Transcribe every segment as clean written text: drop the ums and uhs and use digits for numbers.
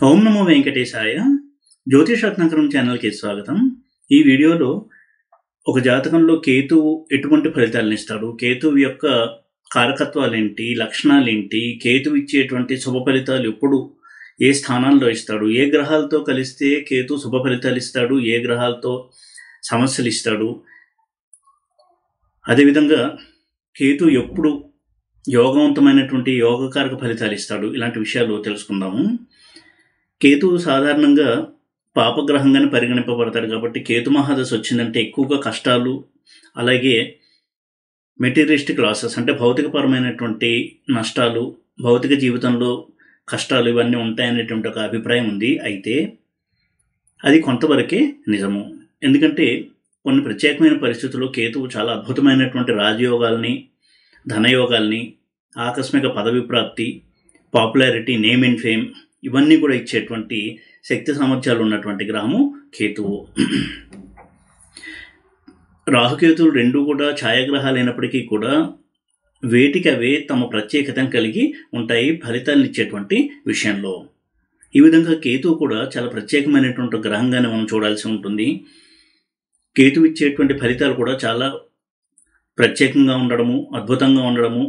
ఓం నమో వెంకటేశాయ. జ్యోతిషరత్నాకరం ఛానల్కి స్వాగతం. ఈ వీడియోలో ఒక జాతకంలో కేతువు ఎటువంటి ఫలితాలను ఇస్తాడు, కేతువు యొక్క కారకత్వాలేంటి, లక్షణాలేంటి, కేతువు ఇచ్చేటువంటి శుభ ఫలితాలు ఎప్పుడు ఏ స్థానాల్లో ఇస్తాడు, ఏ గ్రహాలతో కలిస్తే కేతు శుభ ఫలితాలు ఇస్తాడు, ఏ గ్రహాలతో సమస్యలు ఇస్తాడు, అదేవిధంగా కేతు ఎప్పుడు యోగవంతమైనటువంటి యోగకారక ఫలితాలు ఇస్తాడు, ఇలాంటి విషయాలు తెలుసుకుందాము. కేతువు సాధారణంగా పాపగ్రహంగానే పరిగణింపబడతాడు కాబట్టి కేతు మహాదశ వచ్చిందంటే ఎక్కువగా కష్టాలు, అలాగే మెటీరియలిస్టిక్ లాసెస్ అంటే భౌతికపరమైనటువంటి నష్టాలు, భౌతిక జీవితంలో కష్టాలు ఇవన్నీ ఉంటాయనేటువంటి ఒక అభిప్రాయం ఉంది. అయితే అది కొంతవరకే నిజము. ఎందుకంటే కొన్ని ప్రత్యేకమైన పరిస్థితుల్లో కేతువు చాలా అద్భుతమైనటువంటి రాజయోగాల్ని, ధనయోగాల్ని, ఆకస్మిక పదవి ప్రాప్తి, పాపులారిటీ, నేమ్ అండ్ ఫేమ్ ఇవన్నీ కూడా ఇచ్చేటువంటి శక్తి సామర్థ్యాలు ఉన్నటువంటి గ్రహము కేతువు. రాహుకేతువులు రెండు కూడా ఛాయాగ్రహాలు అయినప్పటికీ కూడా వేటికి అవే తమ ప్రత్యేకతను కలిగి ఉంటాయి ఫలితాలను ఇచ్చేటువంటి విషయంలో. ఈ విధంగా కేతువు కూడా చాలా ప్రత్యేకమైనటువంటి గ్రహంగానే మనం చూడాల్సి ఉంటుంది. కేతువు ఇచ్చేటువంటి ఫలితాలు కూడా చాలా ప్రత్యేకంగా ఉండడము, అద్భుతంగా ఉండడము,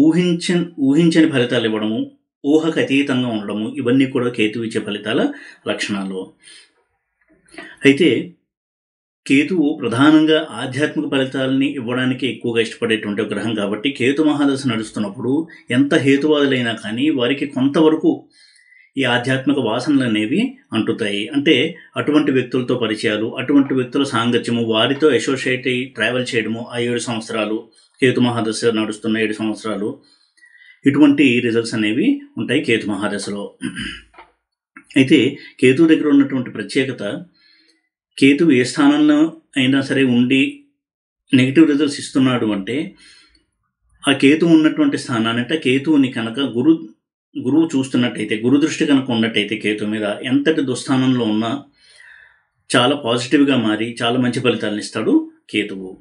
ఊహించని ఫలితాలు ఇవ్వడము, ఊహకు అతీతంగా ఉండడము, ఇవన్నీ కూడా కేతువు ఇచ్చే ఫలితాల లక్షణాలు. అయితే కేతువు ప్రధానంగా ఆధ్యాత్మిక ఫలితాలని ఇవ్వడానికి ఎక్కువగా ఇష్టపడేటువంటి గ్రహం కాబట్టి కేతు మహాదశ నడుస్తున్నప్పుడు ఎంత హేతువాదులైనా కానీ వారికి కొంతవరకు ఈ ఆధ్యాత్మిక వాసనలు అనేవి అంటుతాయి. అంటే అటువంటి వ్యక్తులతో పరిచయాలు, అటువంటి వ్యక్తుల సాంగత్యము, వారితో అసోసియేట్ అయ్యి ట్రావెల్ చేయడము, ఆ 7 సంవత్సరాలు కేతు మహాదశ నడుస్తున్న 7 సంవత్సరాలు ఇటువంటి రిజల్ట్స్ అనేవి ఉంటాయి కేతు మహాదశలో. అయితే కేతు దగ్గర ఉన్నటువంటి ప్రత్యేకత, కేతువు ఏ స్థానంలో అయినా సరే ఉండి నెగిటివ్ రిజల్ట్స్ ఇస్తున్నాడు అంటే ఆ కేతువు ఉన్నటువంటి స్థానాన్ని, అంటే కేతువుని కనుక గురువు చూస్తున్నట్టయితే, గురు దృష్టి కనుక ఉన్నట్టయితే కేతు మీద ఎంతటి దుస్థానంలో ఉన్నా చాలా పాజిటివ్గా మారి చాలా మంచి ఫలితాలను ఇస్తాడు కేతువు.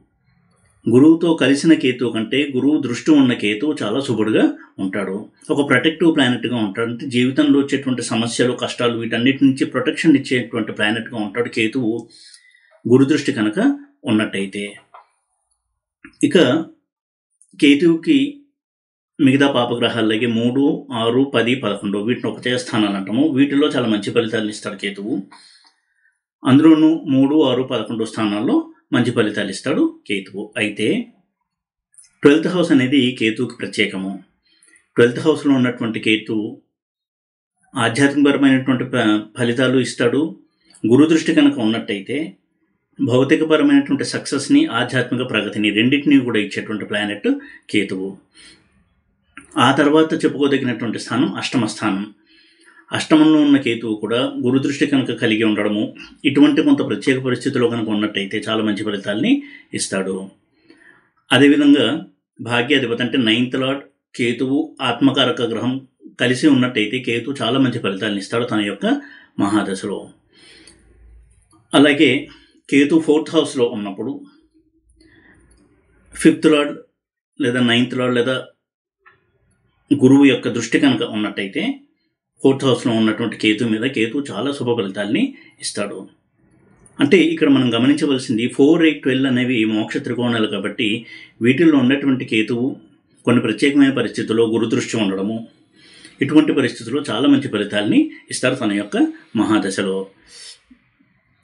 గురువుతో కలిసిన కేతువు కంటే గురువు దృష్టి ఉన్న కేతువు చాలా శుభుడుగా ఉంటాడు. ఒక ప్రొటెక్టివ్ ప్లానెట్గా ఉంటాడు. అంటే జీవితంలో వచ్చేటువంటి సమస్యలు, కష్టాలు వీటన్నిటి నుంచి ప్రొటెక్షన్ ఇచ్చేటువంటి ప్లానెట్గా ఉంటాడు కేతువు గురు దృష్టి కనుక ఉన్నట్టయితే. ఇక కేతువుకి మిగతా పాపగ్రహాలకి 3, 6, 10, 11 వీటిని ఉపచయ స్థానాలు అంటాము. వీటిలో చాలా మంచి ఫలితాలను ఇస్తాడు కేతువు. అందులోనూ 3, 6, 11 స్థానాల్లో మంచి ఫలితాలు ఇస్తాడు కేతువు. అయితే 12th హౌస్ అనేది కేతువుకి ప్రత్యేకము. 12th హౌస్లో ఉన్నటువంటి కేతువు ఆధ్యాత్మికపరమైనటువంటి ఫలితాలు ఇస్తాడు. గురు దృష్టి కనుక ఉన్నట్టయితే భౌతికపరమైనటువంటి సక్సెస్ని, ఆధ్యాత్మిక ప్రగతిని రెండింటినీ కూడా ఇచ్చేటువంటి ప్లానెట్ కేతువు. ఆ తర్వాత చెప్పుకోదగినటువంటి స్థానం అష్టమ స్థానం. అష్టమంలో ఉన్న కేతువు కూడా గురుదృష్టి కనుక కలిగి ఉండడము, ఇటువంటి కొంత ప్రత్యేక పరిస్థితిలో కనుక ఉన్నట్టయితే చాలా మంచి ఫలితాలని ఇస్తాడు. అదేవిధంగా భాగ్యాధిపతి అంటే 9th లార్డ్ కేతువు ఆత్మకారక గ్రహం కలిసి ఉన్నట్టయితే కేతువు చాలా మంచి ఫలితాలను ఇస్తాడు తన యొక్క మహాదశలో. అలాగే కేతు 4th హౌస్లో ఉన్నప్పుడు 5th లార్డ్ లేదా 9th లార్డ్ లేదా గురువు యొక్క దృష్టి కనుక ఉన్నట్టయితే 4th హౌస్లో ఉన్నటువంటి కేతు మీద కేతు చాలా శుభ ఫలితాలని ఇస్తాడు. అంటే ఇక్కడ మనం గమనించవలసింది 4, 8, 12 అనేవి మోక్ష త్రికోణాలు కాబట్టి వీటిల్లో ఉన్నటువంటి కేతువు కొన్ని ప్రత్యేకమైన పరిస్థితుల్లో గురుదృష్టి ఉండడము, ఇటువంటి పరిస్థితుల్లో చాలా మంచి ఫలితాలని ఇస్తారు తన యొక్క మహాదశలో.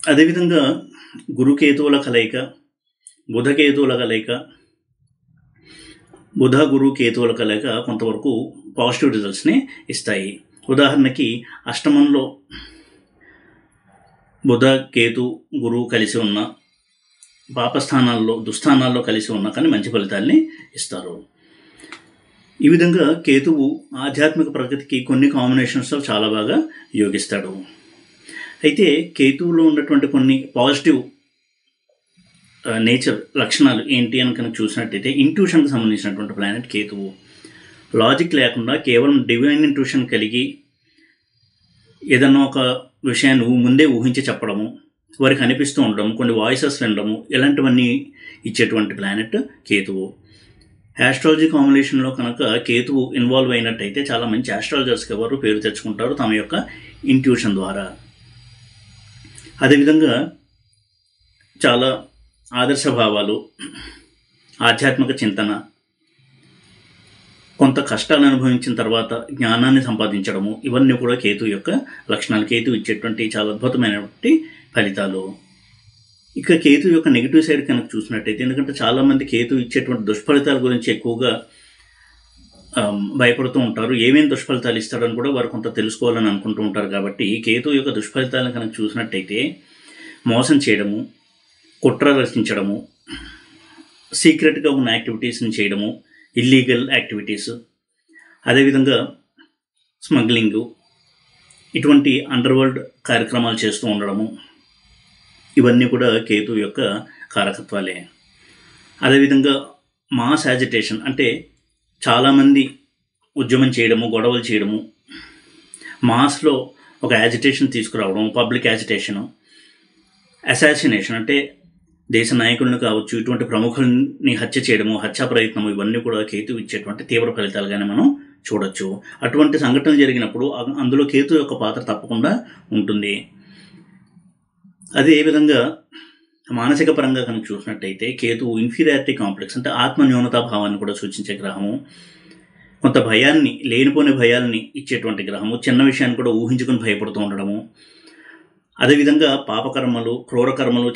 అదేవిధంగా గురుకేతువుల కలయిక, బుధకేతువుల కలయిక, బుధ గురు కేతువుల కలయిక కొంతవరకు పాజిటివ్ రిజల్ట్స్ని ఇస్తాయి. ఉదాహరణకి అష్టమంలో బుధ, కేతు, గురువు కలిసి ఉన్న, పాపస్థానాల్లో, దుస్థానాల్లో కలిసి ఉన్నా కానీ మంచి ఫలితాల్ని ఇస్తారు. ఈ విధంగా కేతువు ఆధ్యాత్మిక ప్రగతికి కొన్ని కాంబినేషన్స్లో చాలా బాగా యోగిస్తాడు. అయితే కేతువులో ఉన్నటువంటి కొన్ని పాజిటివ్ నేచర్ లక్షణాలు ఏంటి అని కనుక చూసినట్టయితే, ఇంట్యూషన్కి సంబంధించినటువంటి ప్లానెట్ కేతువు. లాజిక్ లేకుండా కేవలం డివైన్ ఇంట్యూషన్ కలిగి ఏదన్నా ఒక విషయాన్ని ముందే ఊహించి చెప్పడము, వారికి అనిపిస్తూ ఉండడం, కొన్ని వాయిసెస్ వినడము, ఇలాంటివన్నీ ఇచ్చేటువంటి ప్లానెట్ కేతువు. యాస్ట్రాలజీ కాంబినేషన్లో కనుక కేతువు ఇన్వాల్వ్ అయినట్టయితే చాలా మంచి యాస్ట్రాలజర్స్కి ఎవరు పేరు తెచ్చుకుంటారు తమ యొక్క ఇంట్యూషన్ ద్వారా. అదేవిధంగా చాలా ఆదర్శ భావాలు, ఆధ్యాత్మిక చింతన, కొంత కష్టాలు అనుభవించిన తర్వాత జ్ఞానాన్ని సంపాదించడము, ఇవన్నీ కూడా కేతు యొక్క లక్షణాలు. కేతు ఇచ్చేటువంటి చాలా అద్భుతమైనటువంటి ఫలితాలు. ఇక కేతు యొక్క నెగిటివ్ సైడ్ కనుక చూసినట్టయితే, ఎందుకంటే చాలామంది కేతు ఇచ్చేటువంటి దుష్ఫలితాల గురించి ఎక్కువగా భయపడుతూ ఉంటారు. ఏమేమి దుష్ఫలితాలు ఇస్తాడని కూడా వారు కొంత తెలుసుకోవాలని అనుకుంటూ ఉంటారు. కాబట్టి కేతు యొక్క దుష్ఫలితాలను కనుక చూసినట్టయితే మోసం చేయడము, కుట్ర రచించడము, సీక్రెట్గా ఉన్న యాక్టివిటీస్ని చేయడము, ఇల్లీగల్ యాక్టివిటీస్, అదేవిధంగా స్మగ్లింగు, ఇటువంటి అండర్వరల్డ్ కార్యక్రమాలు చేస్తూ ఉండడము, ఇవన్నీ కూడా కేతు యొక్క కారకత్వాలే. అదేవిధంగా మాస్ యాజిటేషన్ అంటే చాలామంది ఉద్యమం చేయడము, గొడవలు చేయడము, మాస్లో ఒక యాజిటేషన్ తీసుకురావడం, పబ్లిక్ యాజిటేషను, అసాసినేషన్ అంటే దేశ నాయకులను కావచ్చు, ఇటువంటి ప్రముఖుల్ని హత్య చేయడము, హత్యా ప్రయత్నము, ఇవన్నీ కూడా కేతు ఇచ్చేటువంటి తీవ్ర ఫలితాలుగానే మనం చూడొచ్చు. అటువంటి సంఘటనలు జరిగినప్పుడు అందులో కేతు యొక్క పాత్ర తప్పకుండా ఉంటుంది. అదేవిధంగా మానసిక పరంగా కనుక చూసినట్టయితే కేతు ఇన్ఫీరియారిటీ కాంప్లెక్స్ అంటే ఆత్మ న్యూనతా భావాన్ని కూడా సూచించే గ్రహము. కొంత భయాన్ని, లేనిపోని భయాల్ని ఇచ్చేటువంటి గ్రహము. చిన్న విషయాన్ని కూడా ఊహించుకుని భయపడుతూ ఉండడము. అదేవిధంగా పాపకర్మలు, క్రూరకర్మలు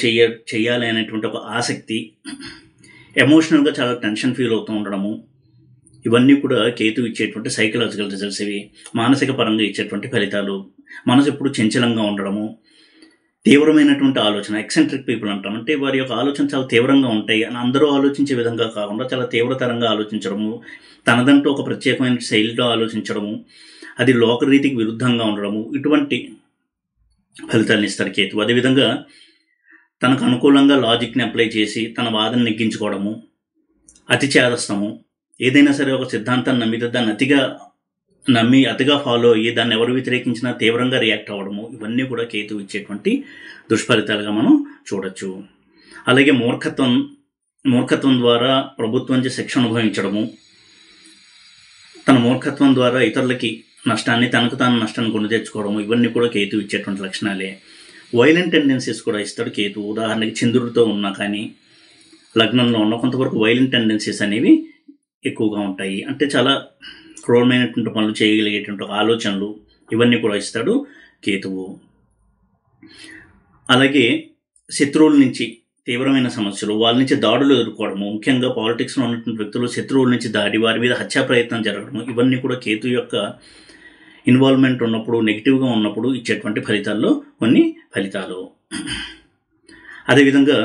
చేయాలి అనేటువంటి ఒక ఆసక్తి, ఎమోషనల్గా చాలా టెన్షన్ ఫీల్ అవుతూ ఉండడము, ఇవన్నీ కూడా కేతు ఇచ్చేటువంటి సైకలాజికల్ రిజల్ట్స్. ఇవి మానసిక పరంగా ఇచ్చేటువంటి ఫలితాలు. మనసు ఎప్పుడు చంచలంగా ఉండడము, తీవ్రమైనటువంటి ఆలోచన, ఎక్సెంట్రిక్ పీపుల్ అంటాం. అంటే వారి యొక్క ఆలోచన చాలా తీవ్రంగా ఉంటాయి అని అందరూ ఆలోచించే విధంగా కాకుండా చాలా తీవ్రతరంగా ఆలోచించడము, తనదంటూ ఒక ప్రత్యేకమైన శైలిలో ఆలోచించడము, అది లోకరీతికి విరుద్ధంగా ఉండడము, ఇటువంటి ఫలితాలను ఇస్తారు కేతు. అదేవిధంగా తనకు అనుకూలంగా లాజిక్ని అప్లై చేసి తన వాదన నెగ్గించుకోవడము, అతి చేదస్తము, ఏదైనా సరే ఒక సిద్ధాంతాన్ని నమ్మితే దాన్ని అతిగా ఫాలో అయ్యి దాన్ని ఎవరు వ్యతిరేకించినా తీవ్రంగా రియాక్ట్ అవ్వడము, ఇవన్నీ కూడా కేతు ఇచ్చేటువంటి దుష్ఫలితాలుగా మనం చూడొచ్చు. అలాగే మూర్ఖత్వం ద్వారా ప్రభుత్వంచే శిక్ష అనుభవించడము, తన మూర్ఖత్వం ద్వారా ఇతరులకి నష్టాన్ని, తనకు తాను నష్టాన్ని కొని తెచ్చుకోవడము, ఇవన్నీ కూడా కేతు ఇచ్చేటువంటి లక్షణాలే. వైలెంట్ టెండెన్సీస్ కూడా ఇస్తాడు కేతు. ఉదాహరణకి చంద్రుడితో ఉన్నా కానీ, లగ్నంలో ఉన్న కొంతవరకు వైలెంట్ టెండెన్సీస్ అనేవి ఎక్కువగా ఉంటాయి. అంటే చాలా క్రూరమైనటువంటి పనులు చేయగలిగేటువంటి ఆలోచనలు, ఇవన్నీ కూడా ఇస్తాడు కేతువు. అలాగే శత్రువుల నుంచి తీవ్రమైన సమస్యలు, వాళ్ళ నుంచి దాడులు ఎదుర్కోవడము, ముఖ్యంగా పాలిటిక్స్లో ఉన్నటువంటి వ్యక్తులు శత్రువుల నుంచి దాడి, వారి మీద హత్యా ప్రయత్నం జరగడము, ఇవన్నీ కూడా కేతు యొక్క ఇన్వాల్వ్మెంట్ ఉన్నప్పుడు, నెగిటివ్గా ఉన్నప్పుడు ఇచ్చేటువంటి ఫలితాల్లో కొన్ని ఫలితాలు. అదేవిధంగా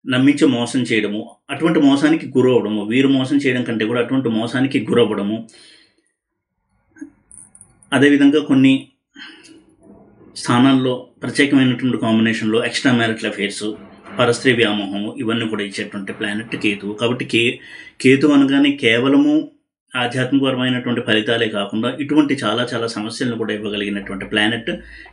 నమ్మించి మోసం చేయడము, అటువంటి మోసానికి గురవ్వడము, వీరు మోసం చేయడం కంటే కూడా అటువంటి మోసానికి గురవ్వడము. అదేవిధంగా కొన్ని స్థానాల్లో ప్రత్యేకమైనటువంటి కాంబినేషన్లో ఎక్స్ట్రా మ్యారిటల్ అఫైర్స్, పరస్త్రీ వ్యామోహము, ఇవన్నీ కూడా ఇచ్చేటువంటి ప్లానెట్ కేతు. కాబట్టి కేతు అనగానే కేవలము ఆధ్యాత్మికపరమైనటువంటి ఫలితాలే కాకుండా ఇటువంటి చాలా చాలా సమస్యలను కూడా ఇవ్వగలిగినటువంటి ప్లానెట్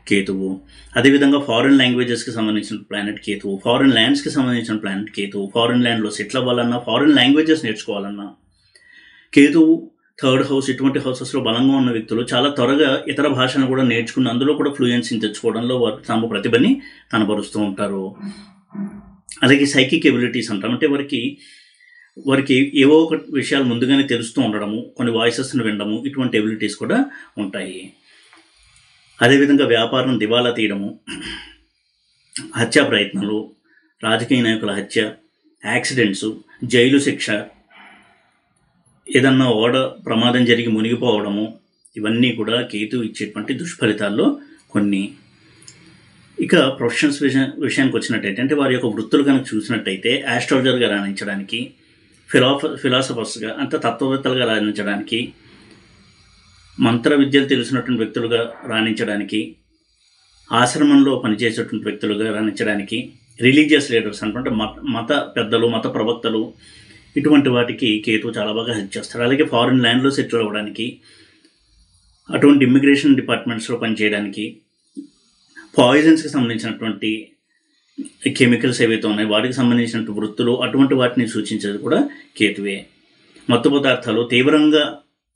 కేతువు. అదేవిధంగా ఫారిన్ లాంగ్వేజెస్కి సంబంధించిన ప్లానెట్ కేతువు, ఫారిన్ ల్యాండ్స్కి సంబంధించిన ప్లానెట్ కేతువు. ఫారిన్ ల్యాండ్లో సెటిల్ అవ్వాలన్నా, ఫారిన్ లాంగ్వేజెస్ నేర్చుకోవాలన్నా కేతువు థర్డ్ హౌస్, ఇటువంటి హౌసెస్లో బలంగా ఉన్న వ్యక్తులు చాలా త్వరగా ఇతర భాషను కూడా నేర్చుకుని అందులో కూడా ఫ్లూయెన్సీని తెచ్చుకోవడంలో వారు తమ ప్రతిభని కనబరుస్తూ ఉంటారు. అలాగే సైకిక్ ఎబిలిటీస్ అంటాం. అంటే వారికి ఏవో ఒక విషయాలు ముందుగానే తెలుస్తూ ఉండడము, కొన్ని వాయిసెస్ని వినడము, ఇటువంటి ఎబిలిటీస్ కూడా ఉంటాయి. అదేవిధంగా వ్యాపారం దివాలా తీయడము, హత్యా ప్రయత్నాలు, రాజకీయ నాయకుల హత్య, యాక్సిడెంట్స్, జైలు శిక్ష, ఏదన్నా ఓడ ప్రమాదం జరిగి మునిగిపోవడము, ఇవన్నీ కూడా కేతు ఇచ్చేటువంటి దుష్ఫలితాల్లో కొన్ని. ఇక ప్రొఫెషనల్స్ విషయానికి వచ్చినట్టయితే, అంటే వారి యొక్క వృత్తులు కనుక చూసినట్టయితే ఆస్ట్రాలజర్గా రాణించడానికి, ఫిలాసఫర్స్గా అంటే తత్వవేత్తలుగా రాణించడానికి, మంత్ర విద్యలు తెలిసినటువంటి వ్యక్తులుగా రాణించడానికి, ఆశ్రమంలో పనిచేసేటువంటి వ్యక్తులుగా రాణించడానికి, రిలీజియస్ లీడర్స్ అంటే మత పెద్దలు, మత ప్రవక్తలు, ఇటువంటి వాటికి కేతు చాలా బాగా హెల్ప్ చేస్తారు. అలాగే ఫారిన్ ల్యాండ్లో సెటిల్ అవ్వడానికి, అటువంటి ఇమ్మిగ్రేషన్ డిపార్ట్మెంట్స్లో పనిచేయడానికి, పాయిజన్స్కి సంబంధించినటువంటి కెమికల్స్ ఏవైతే ఉన్నాయో వాటికి సంబంధించిన వృత్తులు, అటువంటి వాటిని సూచించేది కూడా కేతువే. మత్తు పదార్థాలు తీవ్రంగా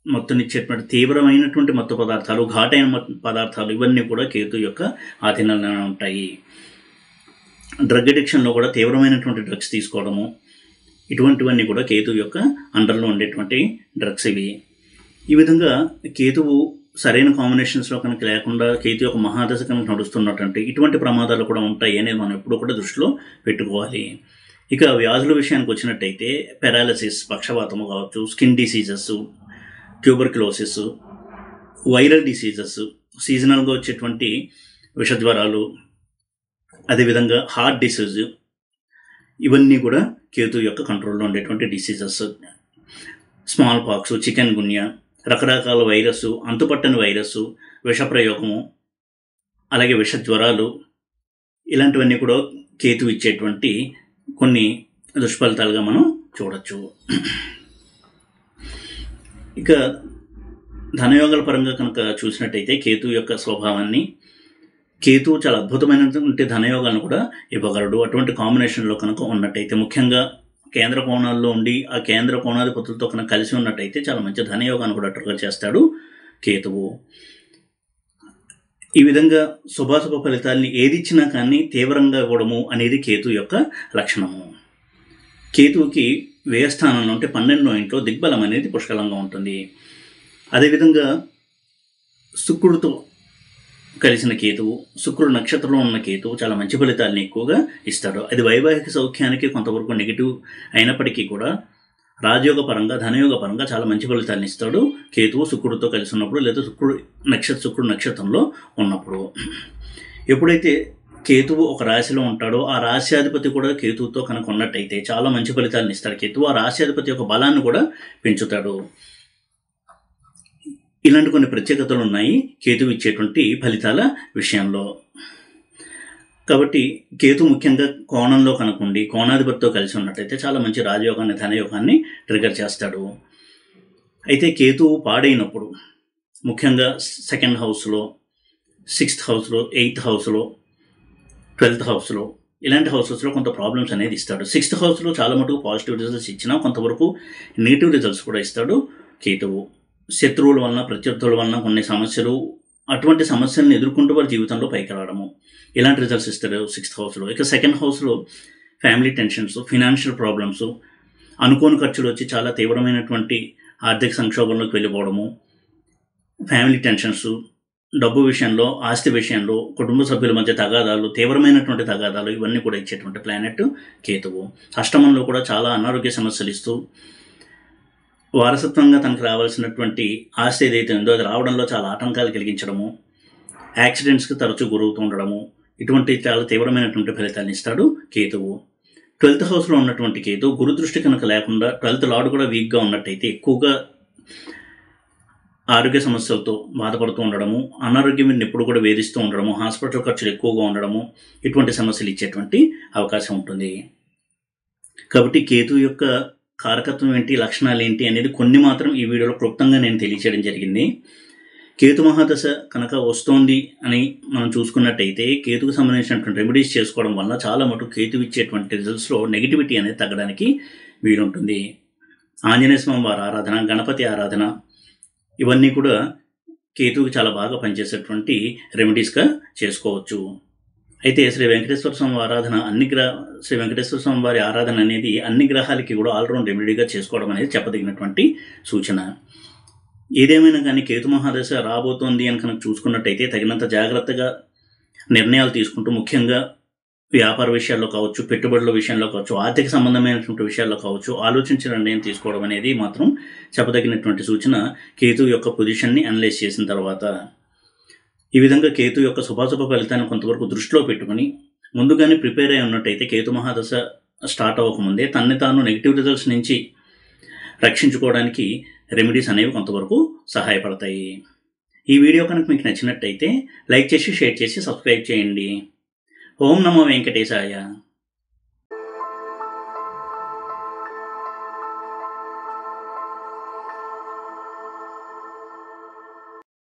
మత్తునిచ్చేటువంటి తీవ్రమైనటువంటి మత్తు పదార్థాలు, ఘాటైన పదార్థాలు ఇవన్నీ కూడా కేతు యొక్క ఆధీనంలోనే ఉంటాయి. డ్రగ్ అడిక్షన్లో కూడా తీవ్రమైనటువంటి డ్రగ్స్ తీసుకోవడము, ఇటువంటివన్నీ కూడా కేతు యొక్క అండర్లో ఉండేటువంటి డ్రగ్స్ ఇవి. ఈ విధంగా కేతువు సరైన కాంబినేషన్స్లో కనుక లేకుండా కేతు యొక్క మహాదశ కనుక నడుస్తున్నటువంటి ఇటువంటి ప్రమాదాలు కూడా ఉంటాయి అనేది మనం ఎప్పుడూ కూడా దృష్టిలో పెట్టుకోవాలి. ఇక వ్యాధుల విషయానికి వచ్చినట్టయితే పెరాలసిస్, పక్షవాతము కావచ్చు, skin diseases, tuberculosis, viral diseases, సీజనల్గా వచ్చేటువంటి విషజ్వరాలు, అదేవిధంగా హార్ట్ డిసీజ్, ఇవన్నీ కూడా కేతు యొక్క కంట్రోల్లో ఉండేటువంటి డిసీజెస్. స్మాల్ పాక్స్, చికెన్ గున్యా, రకరకాల వైరస్, అంతుపట్టని వైరస్, విషప్రయోగము, అలాగే విష జ్వరాలు, ఇలాంటివన్నీ కూడా కేతు ఇచ్చేటువంటి కొన్ని దుష్ఫలితాలుగా మనం చూడొచ్చు. ఇక ధనయోగాల పరంగా కనుక చూసినట్టయితే కేతు యొక్క స్వభావాన్ని, కేతు చాలా అద్భుతమైనటువంటి ధనయోగాలను కూడా ఇవ్వగలడు. అటువంటి కాంబినేషన్లో కనుక ఉన్నట్టయితే, ముఖ్యంగా కేంద్ర కోణాల్లో ఉండి ఆ కేంద్ర కోణాధిపతులతో కనుక కలిసి ఉన్నట్టయితే చాలా మంచి ధనయోగాన్ని కూడా ట్రిగర్ చేస్తాడు కేతువు. ఈ విధంగా శుభాశుభ ఫలితాలని ఏదిచ్చినా కానీ తీవ్రంగా ఇవ్వడము అనేది కేతు యొక్క లక్షణము. కేతువుకి వ్యయస్థానంలో అంటే 12వ ఇంట్లో దిగ్బలం అనేది పుష్కలంగా ఉంటుంది. అదేవిధంగా శుక్రుడితో కలిసిన కేతువు, శుక్రుడు నక్షత్రంలో ఉన్న కేతువు చాలా మంచి ఫలితాలను ఎక్కువగా ఇస్తాడు. అది వైవాహిక సౌఖ్యానికి కొంతవరకు నెగిటివ్ అయినప్పటికీ కూడా రాజయోగ పరంగా, ధనయోగ పరంగా చాలా మంచి ఫలితాలను ఇస్తాడు కేతువు శుక్రుడితో కలిసి ఉన్నప్పుడు, లేదా శుక్రుడు నక్షత్రంలో ఉన్నప్పుడు. ఎప్పుడైతే కేతువు ఒక రాశిలో ఉంటాడో ఆ రాశ్యాధిపతి కూడా కేతువుతో కనుక ఉన్నట్టయితే చాలా మంచి ఫలితాలను ఇస్తాడు కేతువు. ఆ రాశ్యాధిపతి యొక్క బలాన్ని కూడా పెంచుతాడు. ఇలాంటి కొన్ని ప్రత్యేకతలు ఉన్నాయి కేతువు ఇచ్చేటువంటి ఫలితాల విషయంలో. కాబట్టి కేతు ముఖ్యంగా కోణంలో కనుకుండి కోణాధిపతితో కలిసి ఉన్నట్టయితే చాలా మంచి రాజయోగాన్ని, ధనయోగాన్ని ట్రిగర్ చేస్తాడు. అయితే కేతువు పాడైనప్పుడు ముఖ్యంగా 2nd హౌస్లో, 6th హౌస్లో, 8th హౌస్లో, 12th హౌస్లో, ఇలాంటి హౌసెస్లో కొంత ప్రాబ్లమ్స్ అనేది ఇస్తాడు. 6th హౌస్లో చాలా మటుకు పాజిటివ్ రిజల్ట్స్ ఇచ్చినా కొంతవరకు నెగిటివ్ రిజల్ట్స్ కూడా ఇస్తాడు కేతువు. శత్రువుల వలన, ప్రత్యర్థుల వలన కొన్ని సమస్యలు, అటువంటి సమస్యలను ఎదుర్కొంటూ వారి జీవితంలో పైకి రావడము, ఇలాంటి రిజల్ట్స్ ఇస్తాడు 6th హౌస్లో. ఇక 2nd హౌస్లో ఫ్యామిలీ టెన్షన్స్, ఫినాన్షియల్ ప్రాబ్లమ్స్, అనుకోని ఖర్చులు వచ్చి చాలా తీవ్రమైనటువంటి ఆర్థిక సంక్షోభంలోకి వెళ్ళిపోవడము, ఫ్యామిలీ టెన్షన్స్, డబ్బు విషయంలో, ఆస్తి విషయంలో, కుటుంబ సభ్యుల మధ్య తగాదాలు, తీవ్రమైనటువంటి తగాదాలు, ఇవన్నీ కూడా ఇచ్చేటువంటి ప్లానెట్ కేతువు. అష్టమంలో కూడా చాలా అనారోగ్య సమస్యలు ఇస్తూ వారసత్వంగా తనకు రావాల్సినటువంటి ఆస్తి ఏదైతే ఉందో అది రావడంలో చాలా ఆటంకాలు కలిగించడము, యాక్సిడెంట్స్కి తరచూ గురవుతూ ఉండడము, ఇటువంటి చాలా తీవ్రమైనటువంటి ఫలితాలను ఇస్తాడు కేతువు. 12th హౌస్లో ఉన్నటువంటి కేతు గురు దృష్టి కనుక లేకుండా 12th లార్డ్ కూడా వీక్గా ఉన్నట్టయితే ఎక్కువగా ఆరోగ్య సమస్యలతో బాధపడుతూ ఉండడము, అనారోగ్యం మీద ఎప్పుడు కూడా వేధిస్తూ ఉండడము, హాస్పిటల్ ఖర్చులు ఎక్కువగా ఉండడము, ఇటువంటి సమస్యలు ఇచ్చేటువంటి అవకాశం ఉంటుంది. కాబట్టి కేతు యొక్క కారకత్వం ఏంటి, లక్షణాలు ఏంటి అనేది కొన్ని మాత్రం ఈ వీడియోలో క్లుప్తంగా నేను తెలియచేయడం జరిగింది. కేతు మహాదశ కనుక వస్తోంది అని మనం చూసుకున్నట్టయితే కేతుకు సంబంధించినటువంటి రెమెడీస్ చేసుకోవడం వల్ల చాలా మటుకు కేతు ఇచ్చేటువంటి రిజల్ట్స్లో నెగిటివిటీ అనేది తగ్గడానికి వీలుంటుంది. ఆంజనేయ స్వామి వారి ఆరాధన, గణపతి ఆరాధన, ఇవన్నీ కూడా కేతువుకి చాలా బాగా పనిచేసేటువంటి రెమెడీస్గా చేసుకోవచ్చు. అయితే శ్రీ వెంకటేశ్వర స్వామి ఆరాధన శ్రీ వెంకటేశ్వర స్వామి వారి ఆరాధన అనేది అన్ని గ్రహాలకి కూడా ఆల్రౌండ్ రెమెడీగా చేసుకోవడం అనేది చెప్పదగినటువంటి సూచన. ఏదేమైనా కానీ కేతు మహాదశ రాబోతోంది అని కనుక చూసుకున్నట్టయితే తగినంత జాగ్రత్తగా నిర్ణయాలు తీసుకుంటూ, ముఖ్యంగా వ్యాపార విషయాల్లో కావచ్చు, పెట్టుబడుల విషయంలో కావచ్చు, ఆర్థిక సంబంధమైనటువంటి విషయాల్లో కావచ్చు ఆలోచించిన నిర్ణయం తీసుకోవడం అనేది మాత్రం చెప్పదగినటువంటి సూచన కేతు యొక్క పొజిషన్ని అనలైజ్ చేసిన తర్వాత. ఈ విధంగా కేతు యొక్క శుభాశుభ ఫలితాన్ని కొంతవరకు దృష్టిలో పెట్టుకుని ముందుగానే ప్రిపేర్ అయి ఉన్నట్టయితే కేతు మహాదశ స్టార్ట్ అవ్వకముందే తనని తాను నెగిటివ్ రిజల్ట్స్ నుంచి రక్షించుకోవడానికి రెమెడీస్ అనేవి కొంతవరకు సహాయపడతాయి. ఈ వీడియో కనుక మీకు నచ్చినట్టయితే లైక్ చేసి, షేర్ చేసి, సబ్స్క్రైబ్ చేయండి. ఓం నమో వెంకటేశాయ.